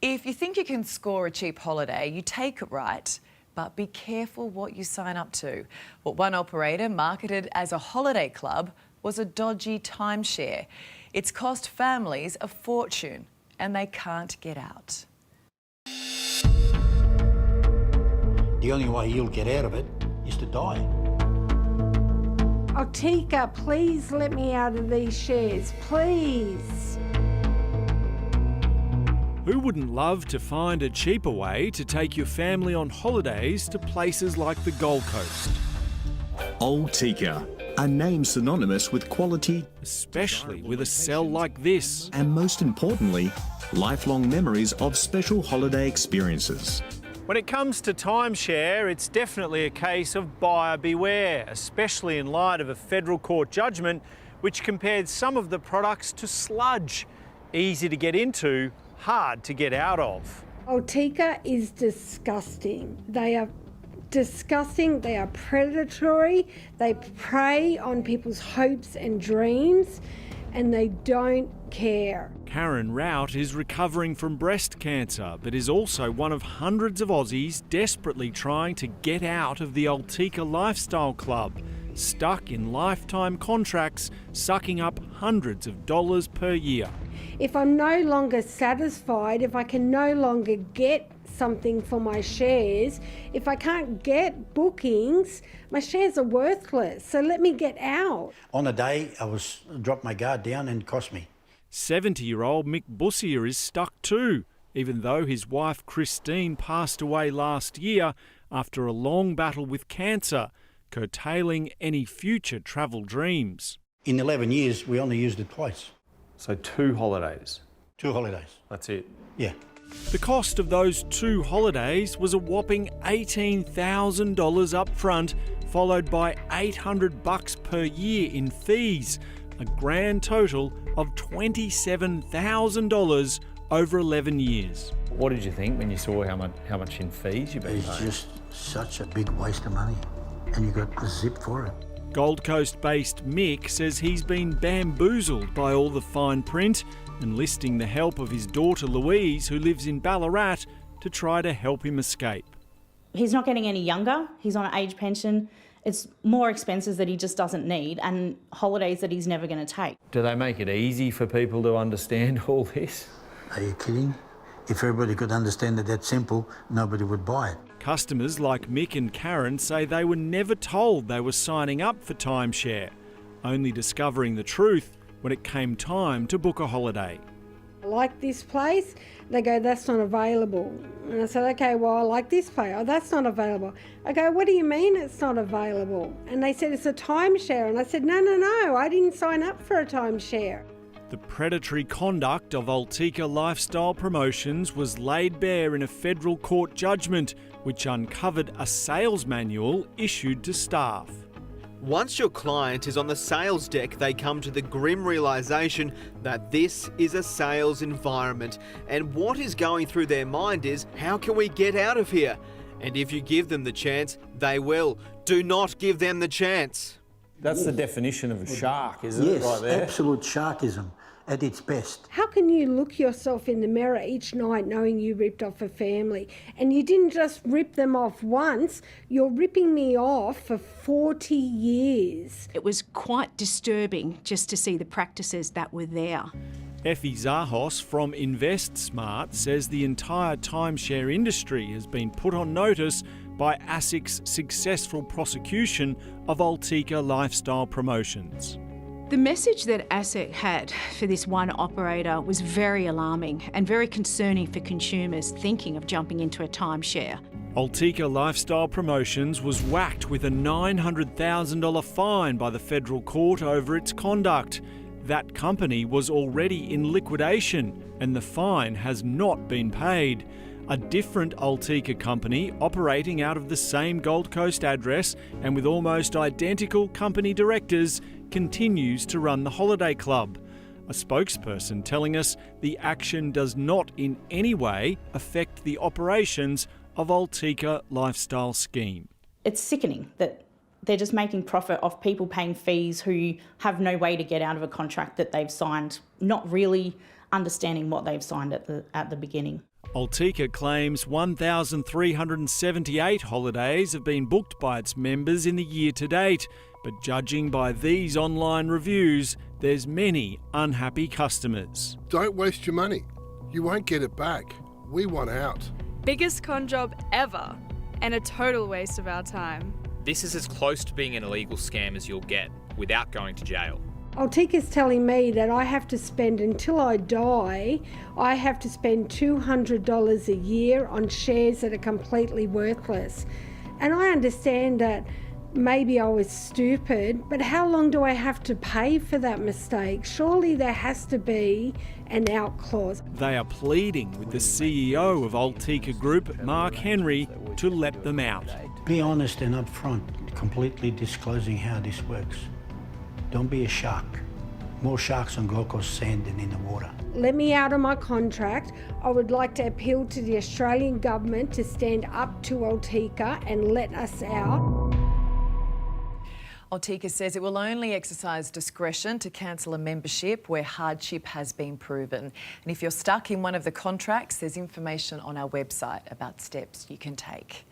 If you think you can score a cheap holiday, you take it right, but be careful what you sign up to. What one operator marketed as a holiday club was a dodgy timeshare. It's cost families a fortune and they can't get out. The only way you'll get out of it is to die. Altika, please let me out of these shares, please. Who wouldn't love to find a cheaper way to take your family on holidays to places like the Gold Coast? Altika, a name synonymous with quality, Especially with a sell like this. and most importantly, lifelong memories of special holiday experiences. When it comes to timeshare, it's definitely a case of buyer beware, especially in light of a federal court judgment which compared some of the products to sludge. Easy to get into, hard to get out of. Altika is disgusting. They are disgusting, they are predatory, they prey on people's hopes and dreams, and they don't care. Karen Rout is recovering from breast cancer, but is also one of hundreds of Aussies desperately trying to get out of the Altika Lifestyle Club, stuck in lifetime contracts, sucking up hundreds of dollars per year. If I'm no longer satisfied, if I can no longer get something for my shares, if I can't get bookings, my shares are worthless. So let me get out. On a day, I dropped my guard down and it cost me. 70-year-old Mick Bussier is stuck too, even though his wife Christine passed away last year after a long battle with cancer, curtailing any future travel dreams. In 11 years, we only used it twice. So 2 holidays. 2 holidays. That's it. Yeah. The cost of those 2 holidays was a whopping $18,000 up front, followed by $800 per year in fees, a grand total of $27,000 over 11 years. What did you think when you saw how much in fees you've been It's paying? just such a big waste of money. And you got the zip for it. Gold Coast-based Mick says he's been bamboozled by all the fine print, enlisting the help of his daughter Louise, who lives in Ballarat, to try to help him escape. He's not getting any younger. He's on an age pension. It's more expenses that he just doesn't need and holidays that he's never going to take. Do they make it easy for people to understand all this? Are you kidding? If everybody could understand it that simple, nobody would buy it. Customers like Mick and Karen say they were never told they were signing up for timeshare, only discovering the truth when it came time to book a holiday. I like this place. They go, that's not available. And I said, okay, well, I like this place. Oh, that's not available. I go, what do you mean it's not available? And they said, it's a timeshare. And I said, no, I didn't sign up for a timeshare. The predatory conduct of Altika Lifestyle Promotions was laid bare in a federal court judgment which uncovered a sales manual issued to staff. Once your client is on the sales deck, they come to the grim realisation that this is a sales environment, and what is going through their mind is, how can we get out of here? And if you give them the chance, they will. Do not give them the chance. That's the definition of a shark, isn't Yes, it, right there? absolute sharkism at its best. How can you look yourself in the mirror each night knowing you ripped off a family? And you didn't just rip them off once, you're ripping me off for 40 years. It was quite disturbing just to see the practices that were there. Effie Zahos from InvestSmart says the entire timeshare industry has been put on notice by ASIC's successful prosecution of Altika Lifestyle Promotions. The message that ASIC had for this one operator was very alarming and very concerning for consumers thinking of jumping into a timeshare. Altika Lifestyle Promotions was whacked with a $900,000 fine by the federal court over its conduct. That company was already in liquidation and the fine has not been paid. A different Altika company operating out of the same Gold Coast address and with almost identical company directors continues to run the holiday club. A spokesperson telling us the action does not in any way affect the operations of Altika Lifestyle Scheme. It's sickening that they're just making profit off people paying fees who have no way to get out of a contract that they've signed, not really understanding what they've signed at the beginning. Altika claims 1,378 holidays have been booked by its members in the year to date, but judging by these online reviews, there's many unhappy customers. Don't waste your money. You won't get it back. We want out. Biggest con job ever, and a total waste of our time. This is as close to being an illegal scam as you'll get without going to jail. Altika's telling me that I have to spend, until I die, I have to spend $200 a year on shares that are completely worthless. And I understand that maybe I was stupid, but how long do I have to pay for that mistake? Surely there has to be an out clause. They are pleading with the CEO of Altika Group, Mark Henry, to let them out. Be honest and upfront, completely disclosing how this works. Don't be a shark. More sharks on Gold Coast sand than in the water. Let me out of my contract. I would like to appeal to the Australian government to stand up to Altika and let us out. Altika says it will only exercise discretion to cancel a membership where hardship has been proven. And if you're stuck in one of the contracts, there's information on our website about steps you can take.